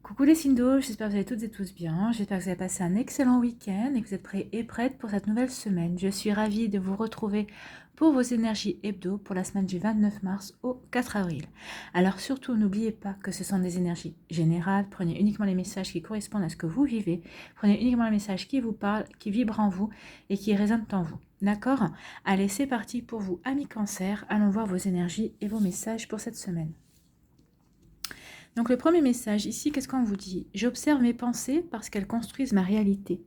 Coucou les signes d'eau, j'espère que vous allez toutes et tous bien, j'espère que vous avez passé un excellent week-end et que vous êtes prêts et prêtes pour cette nouvelle semaine. Je suis ravie de vous retrouver pour vos énergies hebdo pour la semaine du 29 mars au 4 avril. Alors surtout, n'oubliez pas que ce sont des énergies générales, prenez uniquement les messages qui correspondent à ce que vous vivez, prenez uniquement les messages qui vous parlent, qui vibrent en vous et qui résonnent en vous. D'accord? Allez, c'est parti pour vous, amis cancer, allons voir vos énergies et vos messages pour cette semaine. Donc le premier message ici, qu'est-ce qu'on vous dit? J'observe mes pensées parce qu'elles construisent ma réalité.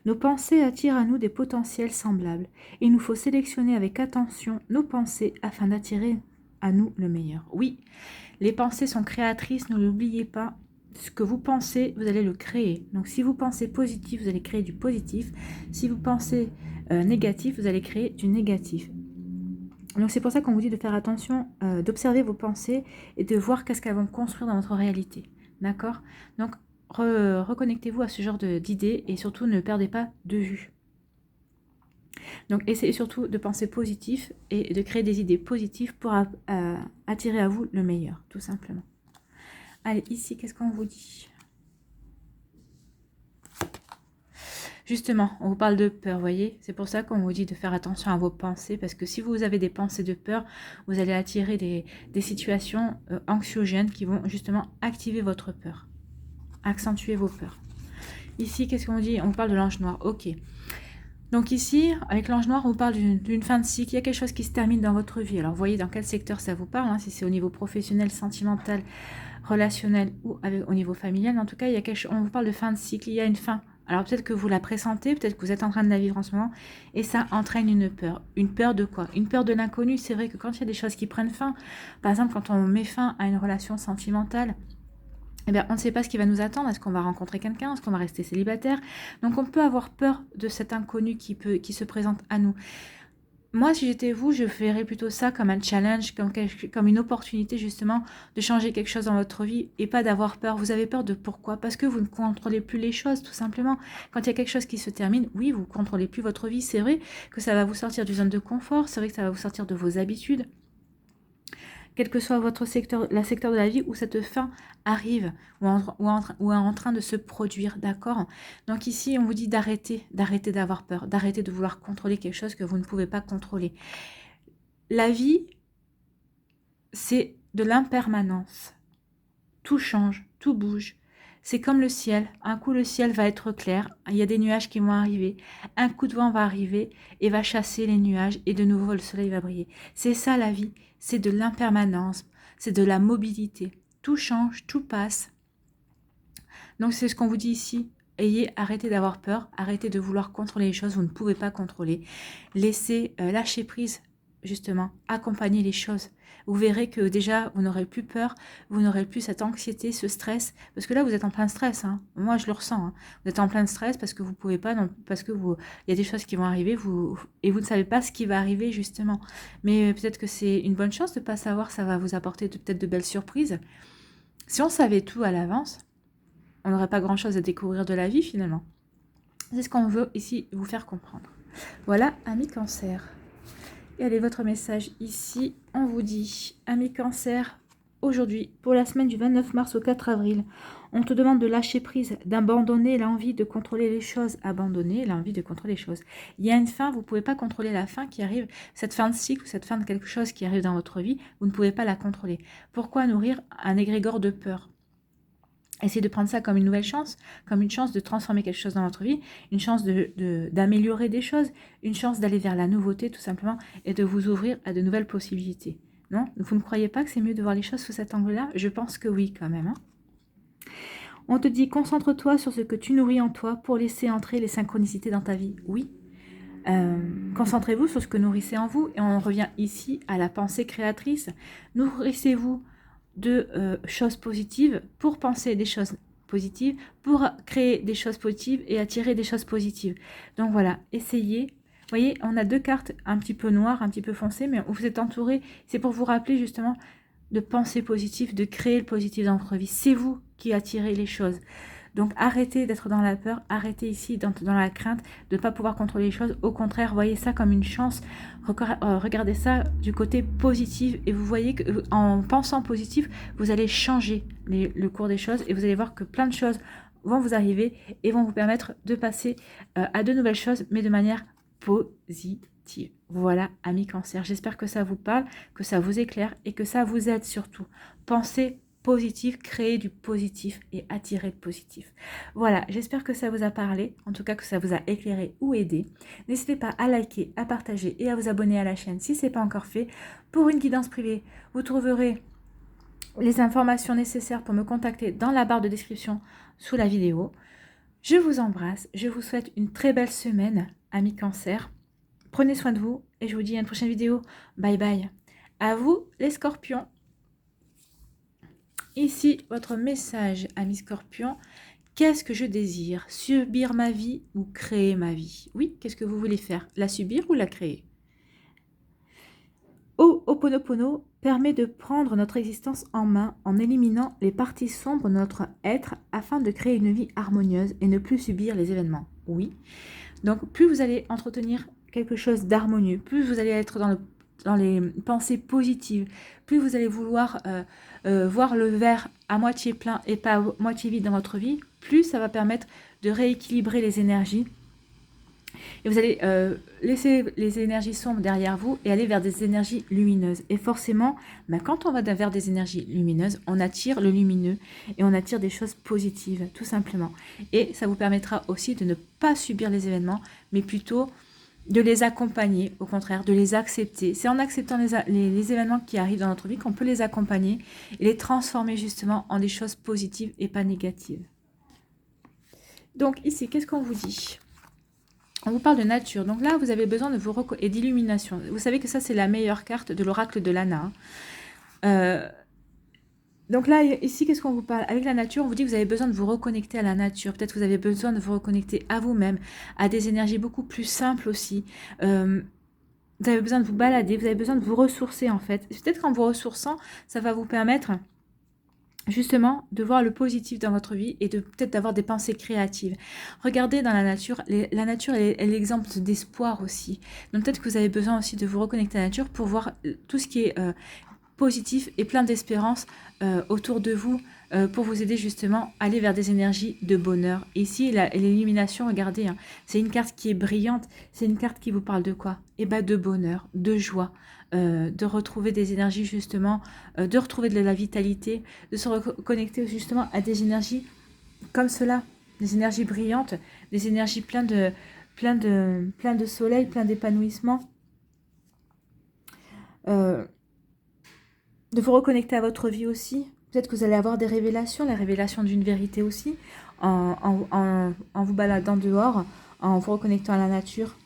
Nos pensées attirent à nous des potentiels semblables. Il nous faut sélectionner avec attention nos pensées afin d'attirer à nous le meilleur. Oui, les pensées sont créatrices, ne l'oubliez pas. Ce que vous pensez, vous allez le créer. Donc si vous pensez positif, vous allez créer du positif. Si vous pensez négatif, vous allez créer du négatif. Donc c'est pour ça qu'on vous dit de faire attention, d'observer vos pensées et de voir qu'est-ce qu'elles vont construire dans votre réalité. D'accord? Donc reconnectez-vous à ce genre d'idées et surtout ne perdez pas de vue. Donc essayez surtout de penser positif et de créer des idées positives pour attirer à vous le meilleur, tout simplement. Allez, ici, qu'est-ce qu'on vous dit? Justement, on vous parle de peur, vous voyez. C'est pour ça qu'on vous dit de faire attention à vos pensées, parce que si vous avez des pensées de peur, vous allez attirer des situations anxiogènes qui vont justement activer votre peur, accentuer vos peurs. Ici, qu'est-ce qu'on dit? On vous parle de l'ange noir, ok. Donc ici, avec l'ange noir, on vous parle d'une fin de cycle. Il y a quelque chose qui se termine dans votre vie. Alors, vous voyez dans quel secteur ça vous parle, hein, si c'est au niveau professionnel, sentimental, relationnel ou au niveau familial. En tout cas, on vous parle de fin de cycle. Il y a une fin. Alors peut-être que vous la pressentez, peut-être que vous êtes en train de la vivre en ce moment, et ça entraîne une peur. Une peur de quoi? Une peur de l'inconnu. C'est vrai que quand il y a des choses qui prennent fin, par exemple quand on met fin à une relation sentimentale, eh bien, on ne sait pas ce qui va nous attendre. Est-ce qu'on va rencontrer quelqu'un? Est-ce qu'on va rester célibataire? Donc on peut avoir peur de cet inconnu qui se présente à nous. Moi, si j'étais vous, je verrais plutôt ça comme un challenge, comme une opportunité justement de changer quelque chose dans votre vie et pas d'avoir peur. Vous avez peur de pourquoi? Parce que vous ne contrôlez plus les choses, tout simplement. Quand il y a quelque chose qui se termine, oui, vous ne contrôlez plus votre vie. C'est vrai que ça va vous sortir du zone de confort, c'est vrai que ça va vous sortir de vos habitudes. Quel que soit votre secteur, la secteur de la vie où cette fin arrive ou est en train de se produire, d'accord? Donc ici, on vous dit d'arrêter d'avoir peur, d'arrêter de vouloir contrôler quelque chose que vous ne pouvez pas contrôler. La vie, c'est de l'impermanence. Tout change, tout bouge. C'est comme le ciel. Un coup, le ciel va être clair. Il y a des nuages qui vont arriver. Un coup de vent va arriver et va chasser les nuages et de nouveau le soleil va briller. C'est ça la vie. C'est de l'impermanence. C'est de la mobilité. Tout change, tout passe. Donc c'est ce qu'on vous dit ici. Arrêtez d'avoir peur. Arrêtez de vouloir contrôler les choses. Vous ne pouvez pas contrôler. Laissez lâcher prise. Justement, accompagner les choses. Vous verrez que déjà, vous n'aurez plus peur, vous n'aurez plus cette anxiété, ce stress, parce que là, vous êtes en plein stress. Hein. Moi, je le ressens. Hein. Vous êtes en plein stress parce que vous pouvez pas, non, parce que il y a des choses qui vont arriver, et vous ne savez pas ce qui va arriver justement. Mais peut-être que c'est une bonne chose de ne pas savoir, ça va vous apporter peut-être de belles surprises. Si on savait tout à l'avance, on n'aurait pas grand-chose à découvrir de la vie finalement. C'est ce qu'on veut ici vous faire comprendre. Voilà, amis cancer. Et allez, votre message ici, on vous dit, amis cancer, aujourd'hui, pour la semaine du 29 mars au 4 avril, on te demande de lâcher prise, d'abandonner l'envie de contrôler les choses, abandonner l'envie de contrôler les choses. Il y a une fin, vous ne pouvez pas contrôler la fin qui arrive, cette fin de cycle, cette fin de quelque chose qui arrive dans votre vie, vous ne pouvez pas la contrôler. Pourquoi nourrir un égrégore de peur ? Essayez de prendre ça comme une nouvelle chance, comme une chance de transformer quelque chose dans votre vie, une chance d'améliorer des choses, une chance d'aller vers la nouveauté tout simplement et de vous ouvrir à de nouvelles possibilités. Non? Vous ne croyez pas que c'est mieux de voir les choses sous cet angle-là? Je pense que oui quand même. Hein. On te dit concentre-toi sur ce que tu nourris en toi pour laisser entrer les synchronicités dans ta vie. Oui. Concentrez-vous sur ce que nourrissez en vous et on revient ici à la pensée créatrice. Nourrissez-vous de choses positives pour penser des choses positives, pour créer des choses positives et attirer des choses positives. Donc voilà, essayez. Vous voyez, on a deux cartes un petit peu noires, un petit peu foncées, mais vous êtes entouré. C'est pour vous rappeler justement de penser positif, de créer le positif dans votre vie. C'est vous qui attirez les choses. Donc arrêtez d'être dans la peur, arrêtez ici dans la crainte de ne pas pouvoir contrôler les choses. Au contraire, voyez ça comme une chance. Regardez ça du côté positif et vous voyez qu'en pensant positif, vous allez changer le cours des choses et vous allez voir que plein de choses vont vous arriver et vont vous permettre de passer à de nouvelles choses, mais de manière positive. Voilà, amis Cancer, j'espère que ça vous parle, que ça vous éclaire et que ça vous aide surtout. Pensez positif, créer du positif et attirer le positif. Voilà, j'espère que ça vous a parlé, en tout cas que ça vous a éclairé ou aidé. N'hésitez pas à liker, à partager et à vous abonner à la chaîne si ce n'est pas encore fait. Pour une guidance privée, vous trouverez les informations nécessaires pour me contacter dans la barre de description sous la vidéo. Je vous embrasse, je vous souhaite une très belle semaine, amis Cancer. Prenez soin de vous et je vous dis à une prochaine vidéo. Bye bye. À vous les Scorpions. Ici, votre message, amis Scorpions. Qu'est-ce que je désire? Subir ma vie ou créer ma vie? Oui, qu'est-ce que vous voulez faire? La subir ou la créer? Ho'oponopono permet de prendre notre existence en main en éliminant les parties sombres de notre être afin de créer une vie harmonieuse et ne plus subir les événements. Oui. Donc, plus vous allez entretenir quelque chose d'harmonieux, plus vous allez être dans les pensées positives, plus vous allez vouloir voir le verre à moitié plein et pas à moitié vide dans votre vie, plus ça va permettre de rééquilibrer les énergies. Et vous allez laisser les énergies sombres derrière vous et aller vers des énergies lumineuses. Et forcément, quand on va vers des énergies lumineuses, on attire le lumineux et on attire des choses positives, tout simplement. Et ça vous permettra aussi de ne pas subir les événements, mais plutôt de les accompagner, au contraire, de les accepter. C'est en acceptant les événements qui arrivent dans notre vie qu'on peut les accompagner et les transformer justement en des choses positives et pas négatives. Donc ici, qu'est-ce qu'on vous dit ? On vous parle de nature. Donc là, vous avez besoin de vous et d'illumination. Vous savez que ça, c'est la meilleure carte de l'oracle de Lana. Donc là, ici, qu'est-ce qu'on vous parle? Avec la nature, on vous dit que vous avez besoin de vous reconnecter à la nature. Peut-être que vous avez besoin de vous reconnecter à vous-même, à des énergies beaucoup plus simples aussi. Vous avez besoin de vous balader, vous avez besoin de vous ressourcer en fait. Peut-être qu'en vous ressourçant, ça va vous permettre justement de voir le positif dans votre vie et de peut-être d'avoir des pensées créatives. Regardez dans la nature est l'exemple d'espoir aussi. Donc peut-être que vous avez besoin aussi de vous reconnecter à la nature pour voir tout ce qui est positif et plein d'espérance autour de vous pour vous aider justement à aller vers des énergies de bonheur. Et ici, l'illumination, regardez, hein, c'est une carte qui est brillante, c'est une carte qui vous parle de quoi? Eh bien de bonheur, de joie, de retrouver des énergies justement, de retrouver de la vitalité, de se reconnecter justement à des énergies comme cela, des énergies brillantes, des énergies pleines de soleil, plein d'épanouissement. De vous reconnecter à votre vie aussi. Peut-être que vous allez avoir des révélations, la révélation d'une vérité aussi, en vous baladant dehors, en vous reconnectant à la nature.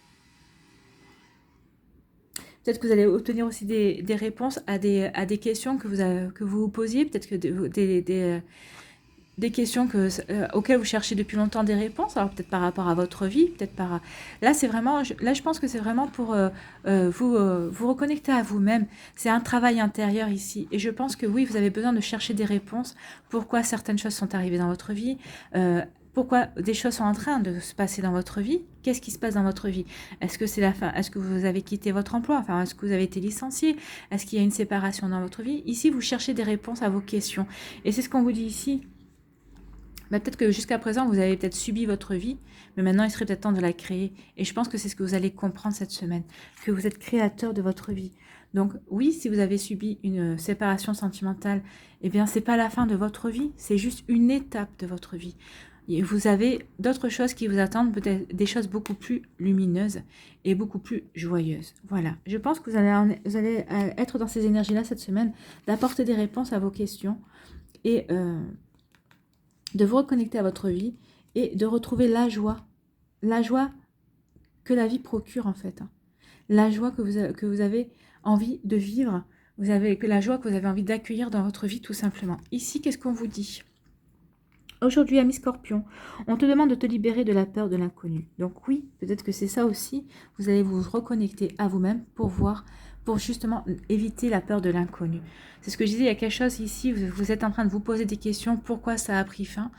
Peut-être que vous allez obtenir aussi des réponses à des questions que vous vous posiez, peut-être que des questions auxquelles vous cherchez depuis longtemps des réponses, alors peut-être par rapport à votre vie, peut-être par... Là, c'est vraiment... Là, je pense que c'est vraiment pour vous reconnecter à vous-même. C'est un travail intérieur ici. Et je pense que oui, vous avez besoin de chercher des réponses. Pourquoi certaines choses sont arrivées dans votre vie pourquoi des choses sont en train de se passer dans votre vie? Qu'est-ce qui se passe dans votre vie? Est-ce que c'est la fin? Est-ce que vous avez quitté votre emploi? Enfin, est-ce que vous avez été licencié? Est-ce qu'il y a une séparation dans votre vie? Ici, vous cherchez des réponses à vos questions. Et c'est ce qu'on vous dit ici. Peut-être que jusqu'à présent, vous avez peut-être subi votre vie, mais maintenant, il serait peut-être temps de la créer. Et je pense que c'est ce que vous allez comprendre cette semaine, que vous êtes créateur de votre vie. Donc oui, si vous avez subi une séparation sentimentale, eh bien, c'est pas la fin de votre vie, c'est juste une étape de votre vie. Et vous avez d'autres choses qui vous attendent, peut-être des choses beaucoup plus lumineuses et beaucoup plus joyeuses. Voilà, je pense que vous allez être dans ces énergies-là cette semaine, d'apporter des réponses à vos questions et... de vous reconnecter à votre vie et de retrouver la joie que la vie procure en fait. La joie que vous avez envie de vivre, la joie que vous avez envie d'accueillir dans votre vie tout simplement. Ici, qu'est-ce qu'on vous dit? Aujourd'hui, ami Scorpion, on te demande de te libérer de la peur de l'inconnu. Donc oui, peut-être que c'est ça aussi, vous allez vous reconnecter à vous-même pour voir, pour justement éviter la peur de l'inconnu. C'est ce que je disais, il y a quelque chose ici, vous êtes en train de vous poser des questions, pourquoi ça a pris fin,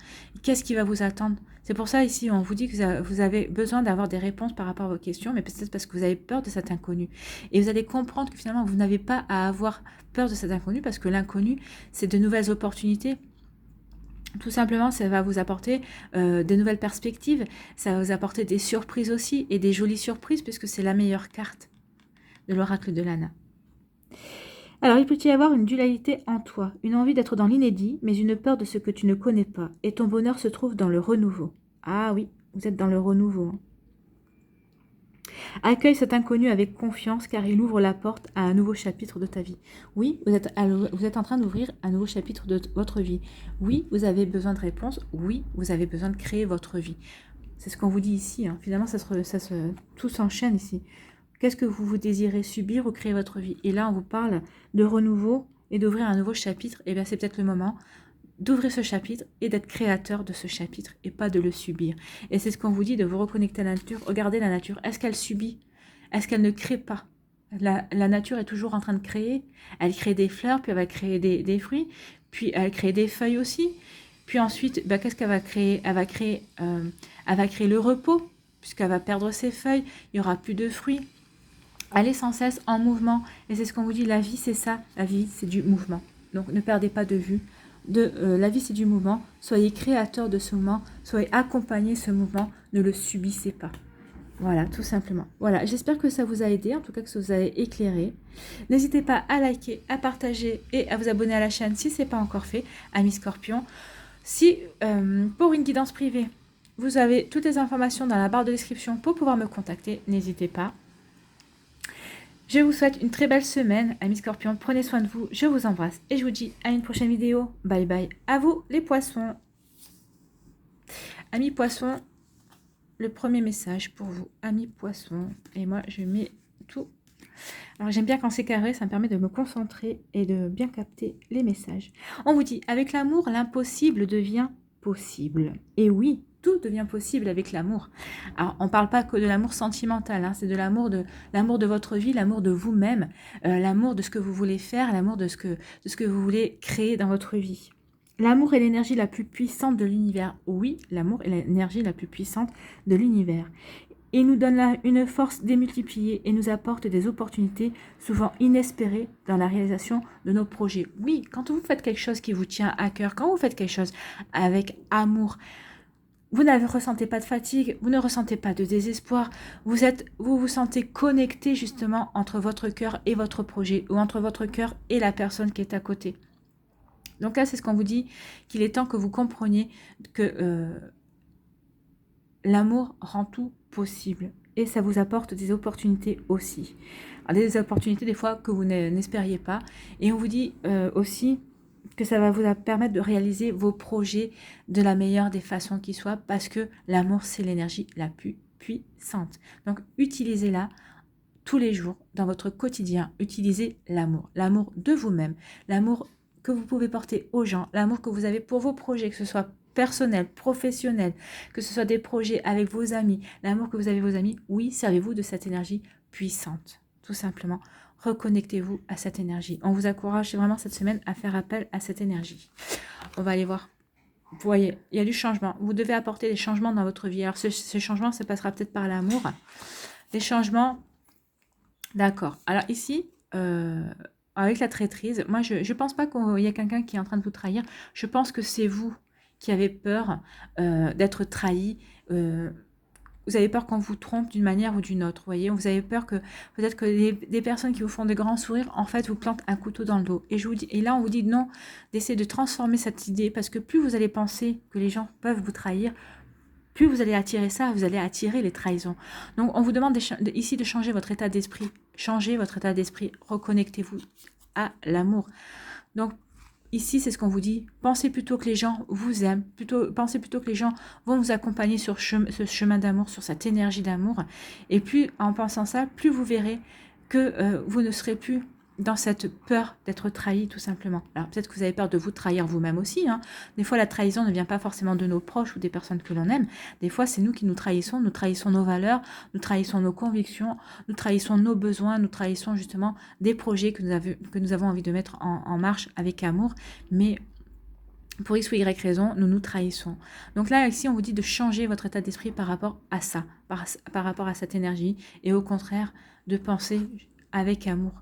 qu'est-ce qui va vous attendre. C'est pour ça ici, on vous dit que vous avez besoin d'avoir des réponses par rapport à vos questions, mais peut-être parce que vous avez peur de cet inconnu. Et vous allez comprendre que finalement, vous n'avez pas à avoir peur de cet inconnu, parce que l'inconnu, c'est de nouvelles opportunités. Tout simplement, ça va vous apporter des nouvelles perspectives, ça va vous apporter des surprises aussi, et des jolies surprises, puisque c'est la meilleure carte de l'oracle de Lana. Alors, il peut y avoir une dualité en toi, une envie d'être dans l'inédit, mais une peur de ce que tu ne connais pas, et ton bonheur se trouve dans le renouveau. Ah oui, vous êtes dans le renouveau. Accueille cet inconnu avec confiance, car il ouvre la porte à un nouveau chapitre de ta vie. Oui, vous êtes en train d'ouvrir un nouveau chapitre de votre vie. Oui, vous avez besoin de réponses. Oui, vous avez besoin de créer votre vie. C'est ce qu'on vous dit ici. Hein. Finalement, tout s'enchaîne ici. Qu'est-ce que vous désirez subir ou créer votre vie? Et là, on vous parle de renouveau et d'ouvrir un nouveau chapitre. Et bien, c'est peut-être le moment d'ouvrir ce chapitre et d'être créateur de ce chapitre et pas de le subir. Et c'est ce qu'on vous dit, de vous reconnecter à la nature. Regardez la nature. Est-ce qu'elle subit? Est-ce qu'elle ne crée pas? La nature est toujours en train de créer. Elle crée des fleurs, puis elle va créer des fruits, puis elle crée des feuilles aussi. Puis ensuite, qu'est-ce qu'elle va créer? Elle va créer le repos, puisqu'elle va perdre ses feuilles. Il n'y aura plus de fruits. Elle est sans cesse en mouvement. Et c'est ce qu'on vous dit, la vie, c'est ça. La vie, c'est du mouvement. Donc, ne perdez pas de vue. La vie, c'est du mouvement. Soyez créateur de ce mouvement. Soyez accompagné de ce mouvement. Ne le subissez pas. Voilà, tout simplement. Voilà, j'espère que ça vous a aidé, en tout cas que ça vous a éclairé. N'hésitez pas à liker, à partager et à vous abonner à la chaîne si ce n'est pas encore fait, amis Scorpion. Si, pour une guidance privée, vous avez toutes les informations dans la barre de description pour pouvoir me contacter, n'hésitez pas. Je vous souhaite une très belle semaine, amis Scorpions. Prenez soin de vous, je vous embrasse et je vous dis à une prochaine vidéo. Bye bye. À vous les poissons. Amis poissons, le premier message pour vous, amis poissons. Et moi, je mets tout. Alors, j'aime bien quand c'est carré, ça me permet de me concentrer et de bien capter les messages. On vous dit, avec l'amour, l'impossible devient possible. Et oui, tout devient possible avec l'amour. Alors, on ne parle pas que de l'amour sentimental, hein, c'est de l'amour de votre vie, l'amour de vous-même, l'amour de ce que vous voulez faire, l'amour de ce que vous voulez créer dans votre vie. L'amour est l'énergie la plus puissante de l'univers. Oui, l'amour est l'énergie la plus puissante de l'univers. Il nous donne une force démultipliée et nous apporte des opportunités souvent inespérées dans la réalisation de nos projets. Oui, quand vous faites quelque chose qui vous tient à cœur, quand vous faites quelque chose avec amour, vous ne ressentez pas de fatigue, vous ne ressentez pas de désespoir, vous vous sentez connecté justement entre votre cœur et votre projet, ou entre votre cœur et la personne qui est à côté. Donc là, c'est ce qu'on vous dit, qu'il est temps que vous compreniez que l'amour rend tout possible. Et ça vous apporte des opportunités aussi. Alors, des opportunités des fois que vous n'espériez pas. Et on vous dit aussi que ça va vous permettre de réaliser vos projets de la meilleure des façons qui soient, parce que l'amour, c'est l'énergie la plus puissante. Donc, utilisez-la tous les jours dans votre quotidien. Utilisez l'amour. L'amour de vous-même. L'amour que vous pouvez porter aux gens. L'amour que vous avez pour vos projets, que ce soit personnel, professionnel, que ce soit des projets avec vos amis. L'amour que vous avez vos amis, oui, servez-vous de cette énergie puissante. Tout simplement, reconnectez-vous à cette énergie. On vous encourage vraiment cette semaine à faire appel à cette énergie. On va aller voir. Vous voyez, il y a du changement. Vous devez apporter des changements dans votre vie. Alors, ce changement, ça passera peut-être par l'amour. Des changements, d'accord. Alors ici, avec la traîtrise, moi, je ne pense pas qu'il y ait quelqu'un qui est en train de vous trahir. Je pense que c'est vous qui avez peur d'être trahi. Vous avez peur qu'on vous trompe d'une manière ou d'une autre, vous voyez. Vous avez peur que peut-être que des personnes qui vous font des grands sourires, en fait, vous plantent un couteau dans le dos. Et là, on vous dit non, d'essayer de transformer cette idée, parce que plus vous allez penser que les gens peuvent vous trahir, plus vous allez attirer ça, vous allez attirer les trahisons. Donc, on vous demande ici de changer votre état d'esprit. Changez votre état d'esprit, reconnectez-vous à l'amour. Donc, ici, c'est ce qu'on vous dit. Pensez plutôt que les gens vous aiment. Pensez plutôt que les gens vont vous accompagner sur ce chemin d'amour, sur cette énergie d'amour. Et plus, en pensant ça, plus vous verrez que vous ne serez plus dans cette peur d'être trahi, tout simplement. Alors peut-être que vous avez peur de vous trahir vous-même aussi. Hein. Des fois, la trahison ne vient pas forcément de nos proches ou des personnes que l'on aime. Des fois, c'est nous qui nous trahissons nos valeurs, nous trahissons nos convictions, nous trahissons nos besoins, nous trahissons justement des projets que nous avons envie de mettre en marche avec amour. Mais pour X ou Y raison, nous nous trahissons. Donc là, ici, on vous dit de changer votre état d'esprit par rapport à ça, par rapport à cette énergie, et au contraire, de penser avec amour.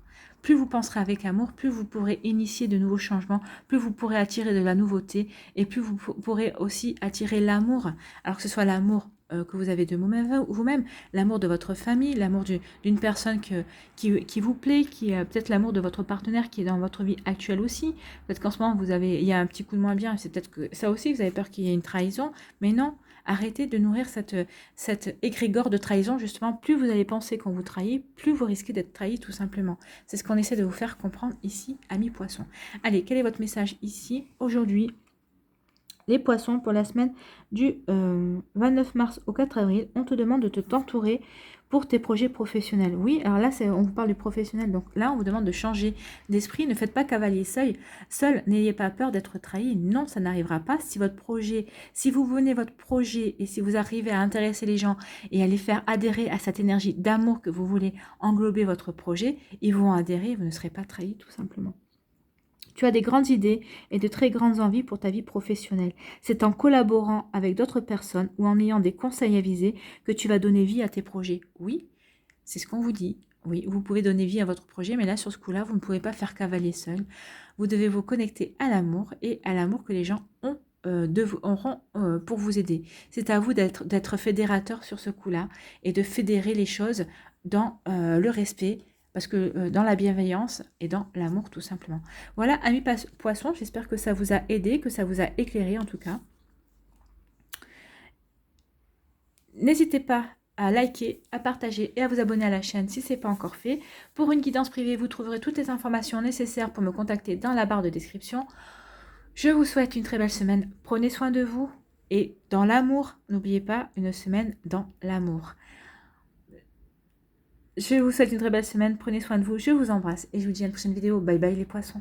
Plus vous penserez avec amour, plus vous pourrez initier de nouveaux changements, plus vous pourrez attirer de la nouveauté, et plus vous pourrez aussi attirer l'amour, alors que ce soit l'amour que vous avez de vous-même, l'amour de votre famille, l'amour d'une personne qui vous plaît, peut-être l'amour de votre partenaire qui est dans votre vie actuelle aussi. Peut-être qu'en ce moment, il y a un petit coup de moins bien, c'est peut-être que ça aussi, vous avez peur qu'il y ait une trahison, mais non, arrêtez de nourrir cette égrégore de trahison, justement, plus vous allez penser qu'on vous trahit, plus vous risquez d'être trahi, tout simplement. C'est ce qu'on essaie de vous faire comprendre ici, amis poissons. Allez, quel est votre message ici, aujourd'hui ? Les poissons, pour la semaine du 29 mars au 4 avril, on te demande de t'entourer pour tes projets professionnels. Oui, alors là, on vous parle du professionnel. Donc là, on vous demande de changer d'esprit. Ne faites pas cavalier seul. N'ayez pas peur d'être trahi. Non, ça n'arrivera pas. Si vous venez votre projet et si vous arrivez à intéresser les gens et à les faire adhérer à cette énergie d'amour que vous voulez englober votre projet, ils vont adhérer et vous ne serez pas trahi, tout simplement. Tu as des grandes idées et de très grandes envies pour ta vie professionnelle. C'est en collaborant avec d'autres personnes ou en ayant des conseils avisés que tu vas donner vie à tes projets. Oui, c'est ce qu'on vous dit. Oui, vous pouvez donner vie à votre projet, mais là, sur ce coup-là, vous ne pouvez pas faire cavalier seul. Vous devez vous connecter à l'amour et à l'amour que les gens auront pour vous aider. C'est à vous d'être fédérateur sur ce coup-là et de fédérer les choses dans le respect, parce que dans la bienveillance et dans l'amour, tout simplement. Voilà, amis poissons, j'espère que ça vous a aidé, que ça vous a éclairé en tout cas. N'hésitez pas à liker, à partager et à vous abonner à la chaîne si ce n'est pas encore fait. Pour une guidance privée, vous trouverez toutes les informations nécessaires pour me contacter dans la barre de description. Je vous souhaite une très belle semaine. Prenez soin de vous et dans l'amour, n'oubliez pas, une semaine dans l'amour. Je vous souhaite une très belle semaine, prenez soin de vous, je vous embrasse et je vous dis à une prochaine vidéo. Bye bye les poissons.